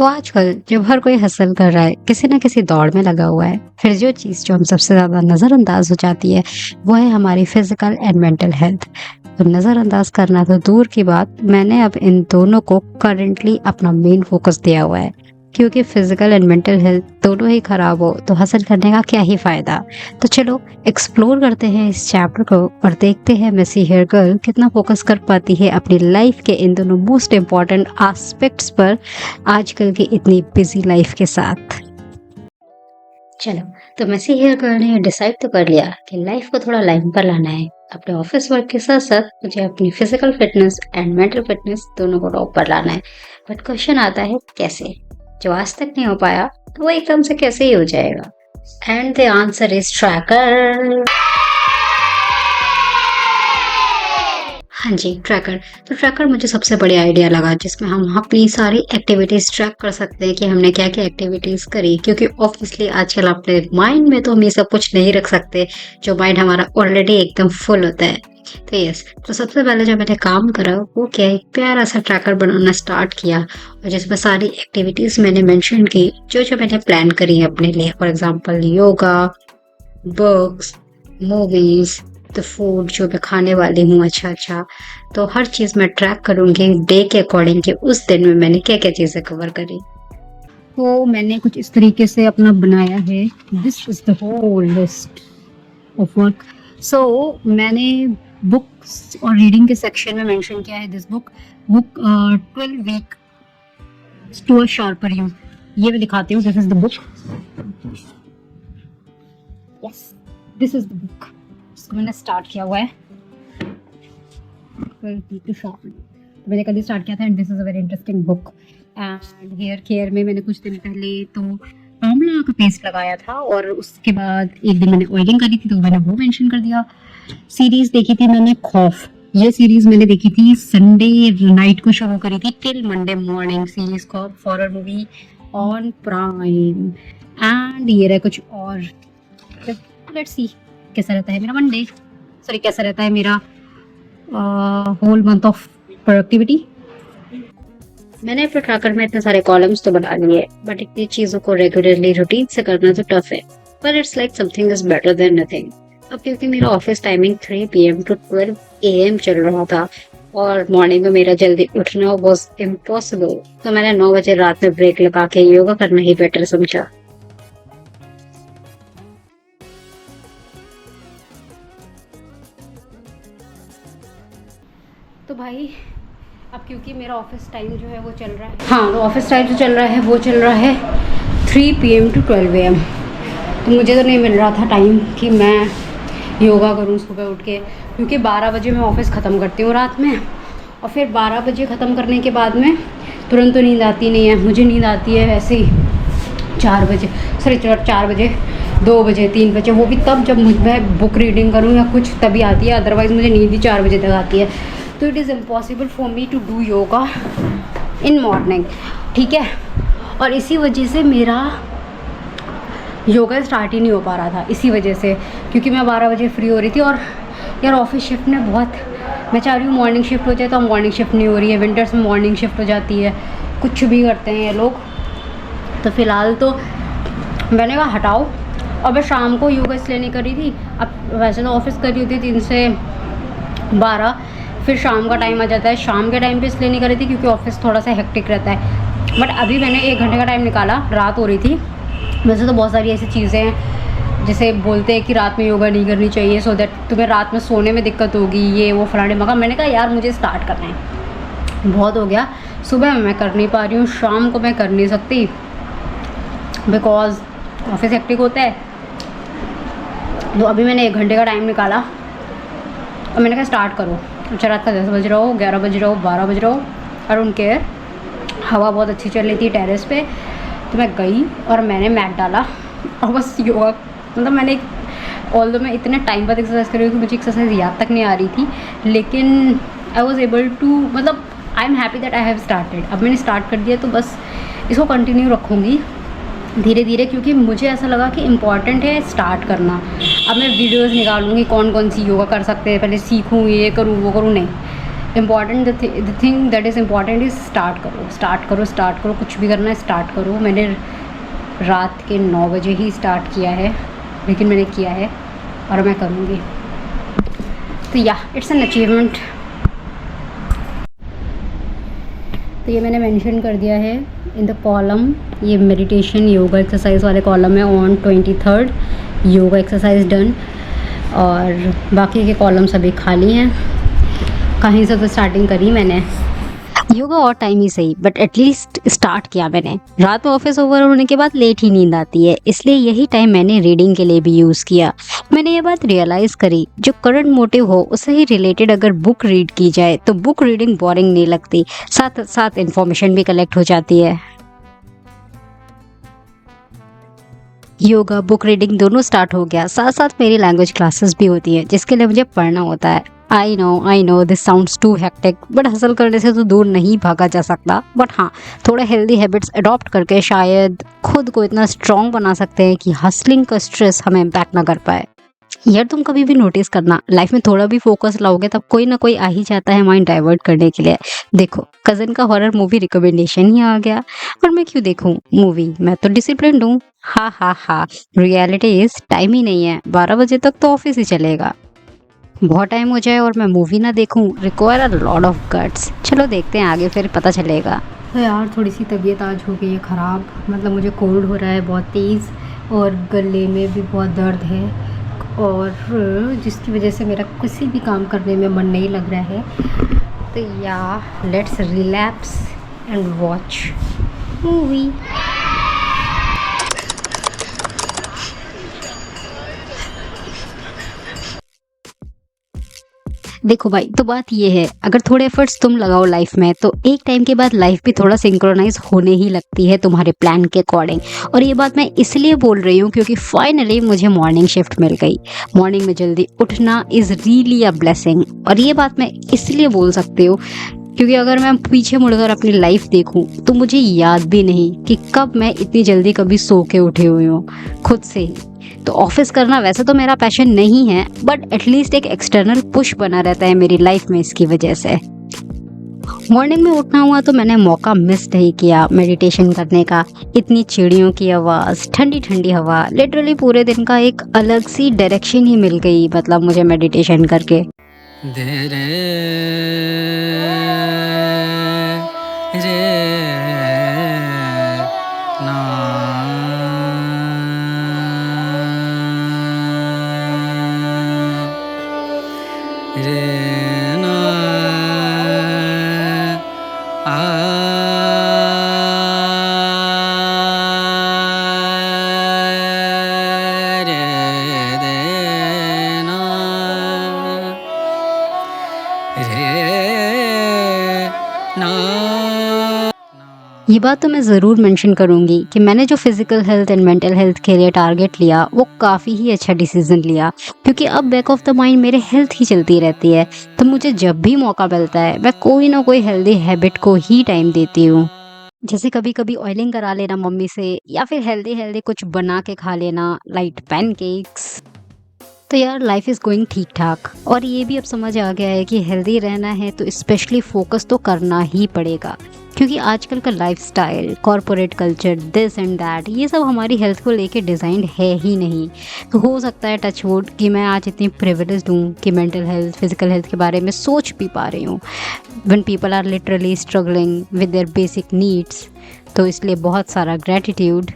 तो आजकल जब हर कोई हसल कर रहा है, किसी न किसी दौड़ में लगा हुआ है, फिर जो चीज़ जो हम सबसे ज़्यादा नज़रअंदाज हो जाती है, वो है हमारी फिज़िकल एंड मेंटल हेल्थ। तो नज़रअंदाज करना तो दूर की बात, मैंने अब इन दोनों को करंटली अपना मेन फ़ोकस दिया हुआ है। क्योंकि फिज़िकल एंड मेंटल हेल्थ दोनों ही खराब हो, तो हसल करने का क्या ही फ़ायदा। तो चलो एक्सप्लोर करते हैं इस चैप्टर को और देखते हैं मेसी हेयर गर्ल कितना फ़ोकस कर पाती है अपनी लाइफ के इन दोनों मोस्ट इम्पॉर्टेंट एस्पेक्ट्स पर आजकल की इतनी बिजी लाइफ के साथ। चलो, तो मेसी हेयर गर्ल ने डिसाइड तो कर लिया कि लाइफ को थोड़ा लाइन पर लाना है। अपने ऑफिस वर्क के साथ साथ मुझे अपनी physical fitness and mental fitness दोनों को टॉप पर लाना है। बट क्वेश्चन आता है कैसे? जो आज तक नहीं हो पाया, तो वो एकदम से कैसे ही हो जाएगा? And the answer is tracker. हाँ जी, ट्रैकर। तो ट्रैकर मुझे सबसे बढ़िया आइडिया लगा, जिसमें हम अपनी सारी एक्टिविटीज़ ट्रैक कर सकते हैं कि हमने क्या-क्या एक्टिविटीज़ करी। क्योंकि ऑब्वियसली आजकल अपने माइंड में तो हम ये सब कुछ नहीं रख सकते, जो माइंड हमारा ऑलरेडी एकदम फुल होता है। तो यस, तो सबसे पहले जो मैंने काम करा वो क्या है, एक प्यारा-सा ट्रैकर बनाना स्टार्ट किया और जिसमें सारी एक्टिविटीज़ मैंने मेंशन की, जो-जो मैंने प्लान करी है अपने लिए। For example yoga, books, movies, the food जो मैं खाने वाली हूँ अच्छा-अच्छा, तो हर चीज़ मैं ट्रैक करूँगी डे के अकॉर्डिंग कि उस दिन में मैंने क्या-क्या चीज़ें कवर करी। तो मैंने कुछ इस तरीके से अपना बनाया है। This is the whole list of work. So मैंने बुक्स और रीडिंग के सेक्शन में मेंशन किया है this book 12 week to a sharper you. ये मैं दिखाती हूँ। This is the book. Yes, this is the book. इसको मैंने स्टार्ट किया हुआ है। तो मैंने कभी स्टार्ट किया था and this is a very interesting book. And hair care में मैंने कुछ दिन पहले तो आंवला का पेस्ट लगाया था और उसके बाद एक दिन मैंने ऑयलिंग करी थी, तो मैंने वो मेंशन कर दिया। सीरीज़ देखी थी मैंने खौफ। ये सीरीज़ मैंने देखी थी संडे नाइट को शुरू करी थी टिल मंडे मॉर्निंग। सीरीज़ खौफ horror movie on prime. And ये रहा कुछ और। लेट्स सी कैसा रहता है मेरा मंडे, सॉरी कैसा रहता है मेरा होल मंथ ऑफ प्रोडक्टिविटी। मैंने अपने ट्रैकर में इतने सारे कॉलम्स तो बना लिए, बट इतनी चीज़ों को रेगुलरली रूटीन से करना तो टफ है। पर it's like something is better than nothing. अब क्योंकि मेरा office timing 3 PM to 12 AM चल रहा था और मॉर्निंग में मेरा जल्दी उठना वॉज इम्पॉसिबल, तो मैंने 9 बजे रात में ब्रेक लगा के योगा करना ही बेटर समझा। तो भाई अब क्योंकि मेरा ऑफिस टाइम जो है वो चल रहा है, हाँ, तो ऑफिस टाइम जो चल रहा है वो चल रहा है 3 PM टू 12 AM। तो मुझे तो नहीं मिल रहा था टाइम कि मैं योगा करूँ सुबह उठ के, क्योंकि 12 बजे मैं ऑफिस ख़त्म करती हूँ रात में। और फिर 12 बजे ख़त्म करने के बाद में तुरंत तो नींद आती नहीं है। मुझे नींद आती है वैसे ही 4 बजे, सॉरी 4 बजे, 2 बजे, 3 बजे, वो भी तब जब मैं बुक रीडिंग करूँ या कुछ, तभी आती है। अदरवाइज़ मुझे नींद ही 4 बजे तक आती है। तो it is impossible for me to do yoga in morning, ठीक है। और इसी वजह से मेरा योगा स्टार्ट ही नहीं हो पा रहा था, इसी वजह से, क्योंकि मैं 12 बजे फ्री हो रही थी। और यार ऑफिस शिफ्ट में बहुत, मैं चाह रही हूँ मॉर्निंग शिफ्ट हो जाए, तो मॉर्निंग शिफ्ट नहीं हो रही है। विंटर्स में मॉर्निंग शिफ्ट हो जाती है, कुछ भी करते हैं ये लोग। तो फ़िलहाल तो मैंने कहा हटाओ। और मैं शाम को योगा इसलिए नहीं कर रही थी, अब वैसे तो ऑफिस कर रही होती 3 से 12, फिर शाम का टाइम आ जाता है। शाम के टाइम पे इसलिए नहीं कर रही थी क्योंकि ऑफिस थोड़ा सा हेक्टिक रहता है। बट अभी मैंने 1 घंटे का टाइम निकाला, रात हो रही थी। वैसे तो बहुत सारी ऐसी चीज़ें हैं जैसे बोलते हैं कि रात में योगा नहीं करनी चाहिए, सो दैट तुम्हें रात में सोने में दिक्कत होगी, ये वो फलाने मका। मैंने कहा यार मुझे स्टार्ट करना है, बहुत हो गया। सुबह में मैं कर नहीं पा रही हूँ, शाम को मैं कर नहीं सकती बिकॉज ऑफिस हेक्टिक होता है। तो अभी मैंने 1 घंटे का टाइम निकाला और मैंने कहा स्टार्ट करो। अच्छा, रात का 10 बज रहा हो, 11 बज रहा हो, 12 बज रहा हो, आई डोंट केयर। हवा बहुत अच्छी चल रही थी टेरेस पे, तो मैं गई और मैंने मैट डाला और बस योगा, मतलब मैंने, ऑल्दो मैं इतने टाइम बाद एक्सरसाइज कर रही हूँ कि मुझे एक्सरसाइज याद तक नहीं आ रही थी, लेकिन आई वॉज एबल टू, मतलब I am happy that I have started. अब मैंने स्टार्ट कर दिया तो बस इसको कंटिन्यू रखूँगी धीरे धीरे, क्योंकि मुझे ऐसा लगा कि इम्पॉर्टेंट है स्टार्ट करना। अब मैं वीडियोज़ निकालूँगी कौन कौन सी योगा कर सकते हैं, पहले सीखूँ, ये करूँ वो करूँ, नहीं, important the thing that is important is start करो, कुछ भी करना है स्टार्ट करो। मैंने रात के 9 बजे ही स्टार्ट किया है, लेकिन मैंने किया है और मैं करूँगी। तो या इट्स एन अचीवमेंट। तो ये मैंने मेंशन कर दिया है इन द कॉलम, ये मेडिटेशन योगा एक्सरसाइज वाले कॉलम है। On 23rd yoga exercise done, और बाकी के कॉलम सभी खाली हैं। कहीं से तो स्टार्टिंग करी मैंने योगा, और टाइम ही सही बट एटलीस्ट स्टार्ट किया मैंने। रात में ऑफिस ओवर होने के बाद लेट ही नींद आती है, इसलिए यही टाइम मैंने रीडिंग के लिए भी यूज़ किया। मैंने ये बात रियलाइज़ करी, जो करंट मोटिव हो उससे ही रिलेटेड अगर बुक रीड की जाए तो बुक रीडिंग बोरिंग नहीं लगती, साथ साथ इन्फॉर्मेशन भी कलेक्ट हो जाती है। योगा, बुक रीडिंग दोनों स्टार्ट हो गया, साथ साथ मेरी लैंग्वेज क्लासेस भी होती है जिसके लिए मुझे पढ़ना होता है। I know this sounds too hectic, but hustle करने से तो दूर नहीं भागा जा सकता। बट हाँ, थोड़े हेल्दी हैबिट्स अडॉप्ट करके शायद खुद को इतना स्ट्रॉन्ग बना सकते हैं कि हसलिंग का स्ट्रेस हमें इम्पैक्ट ना कर पाए। यार तुम कभी भी नोटिस करना, लाइफ में थोड़ा भी फोकस लाओगे तब कोई ना कोई आ ही जाता है माइंड डाइवर्ट करने के लिए। देखो, कज़न का हॉरर मूवी रिकमेंडेशन ही आ गया, और मैं क्यों देखूं मूवी, मैं तो डिसिप्लिन्ड हूँ। हा, रियलिटी इज टाइम ही नहीं है, 12 बजे तक तो ऑफिस ही चलेगा। बहुत टाइम हो जाए और मैं मूवी ना देखूं, require a lot of guts. चलो देखते हैं आगे, फिर पता चलेगा। तो यार थोड़ी सी तबीयत आज हो गई है ख़राब, मतलब मुझे कोल्ड हो रहा है बहुत तेज़, और गले में भी बहुत दर्द है, और जिसकी वजह से मेरा किसी भी काम करने में मन नहीं लग रहा है। तो या let's relax and watch movie. देखो भाई, तो बात ये है, अगर थोड़े एफर्ट्स तुम लगाओ लाइफ में तो एक टाइम के बाद लाइफ भी थोड़ा सिंक्रोनाइज होने ही लगती है तुम्हारे प्लान के अकॉर्डिंग। और ये बात मैं इसलिए बोल रही हूँ क्योंकि फाइनली मुझे मॉर्निंग शिफ्ट मिल गई। मॉर्निंग में जल्दी उठना इज़ रियली अ ब्लेसिंग। और ये बात मैं इसलिए बोल सकती हूँ क्योंकि अगर मैं पीछे मुड़कर अपनी लाइफ देखूं तो मुझे याद भी नहीं कि कब मैं इतनी जल्दी कभी सो के उठी हुई हूँ खुद से ही। तो ऑफिस करना वैसे तो मेरा पैशन नहीं है, बट एटलीस्ट एक एक्सटर्नल पुश बना रहता है मेरी लाइफ में इसकी वजह से। मॉर्निंग में उठना हुआ तो मैंने मौका मिस नहीं किया मेडिटेशन करने का। इतनी चिड़ियों की आवाज़, ठंडी ठंडी हवा, लिटरली पूरे दिन का एक अलग सी डायरेक्शन ही मिल गई, मतलब मुझे मेडिटेशन करके। ये बात तो मैं ज़रूर मेंशन करूँगी कि मैंने जो physical health and mental health के लिए टारगेट लिया वो काफ़ी ही अच्छा डिसीजन लिया, क्योंकि अब बैक ऑफ द माइंड मेरे हेल्थ ही चलती रहती है। तो मुझे जब भी मौका मिलता है मैं कोई ना कोई हेल्दी हैबिट को ही टाइम देती हूँ। जैसे कभी कभी ऑयलिंग करा लेना मम्मी से, या फिर हेल्दी कुछ बना के खा लेना, लाइट पैनकेक्स। तो यार लाइफ इज़ गोइंग ठीक ठाक, और ये भी अब समझ आ गया है कि हेल्दी रहना है तो स्पेशली फोकस तो करना ही पड़ेगा, क्योंकि आजकल का lifestyle, corporate culture, this and that, ये सब हमारी हेल्थ को लेके डिज़ाइंड है ही नहीं। तो हो सकता है टच वुड कि मैं आज इतनी प्रिविलेज्ड हूँ कि मेंटल हेल्थ, फिजिकल हेल्थ के बारे में सोच भी पा रही हूँ when people are literally struggling with their basic needs. तो इसलिए बहुत सारा ग्रैटिट्यूड।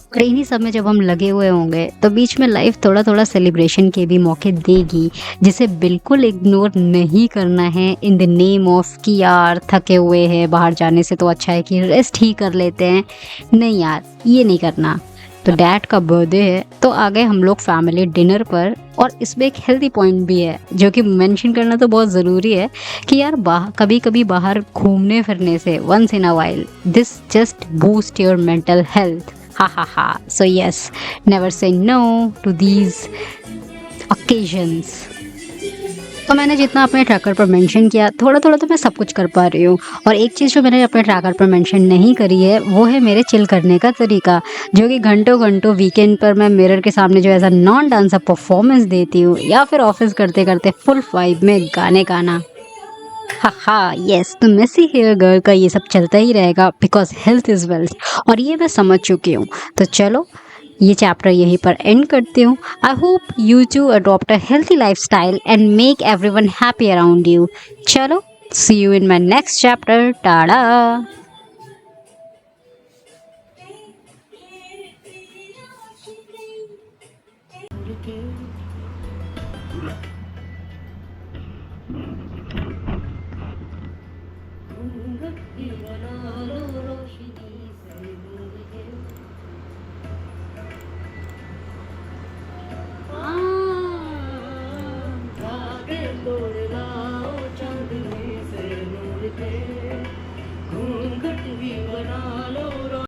और इन्हीं सब में जब हम लगे हुए होंगे तो बीच में लाइफ थोड़ा थोड़ा सेलिब्रेशन के भी मौके देगी, जिसे बिल्कुल इग्नोर नहीं करना है इन द नेम ऑफ कि यार थके हुए हैं, बाहर जाने से तो अच्छा है कि रेस्ट ही कर लेते हैं। नहीं यार, ये नहीं करना। तो डैड का बर्थडे है तो आ गए हम लोग फैमिली डिनर पर, और इसमें एक हेल्दी पॉइंट भी है जो कि मेंशन करना तो बहुत ज़रूरी है कि यार कभी कभी बाहर घूमने फिरने से once in a while this just boost your mental health. Ha. So yes, never say no to these occasions. तो मैंने जितना अपने ट्रैकर पर मेंशन किया, थोड़ा थोड़ा तो मैं सब कुछ कर पा रही हूँ। और एक चीज़ जो मैंने अपने ट्रैकर पर मेंशन नहीं करी है वो है मेरे चिल करने का तरीका, जो कि घंटों घंटों वीकेंड पर मैं मिरर के सामने जो ऐसा नॉन डांसर परफॉर्मेंस देती हूँ, या फिर ऑफिस करते करते फुल वाइब में गाने गाना। हाँ यस, तो मेसी हेयर गर्ल का ये सब चलता ही रहेगा बिकॉज हेल्थ इज़ वेल्थ, और ये मैं समझ चुकी हूँ। तो चलो ये चैप्टर यहीं पर एंड करती हूँ। I hope you too adopt a healthy life style and make everyone happy around you. चलो, see you in my next chapter. Tada. घूंघट भी बना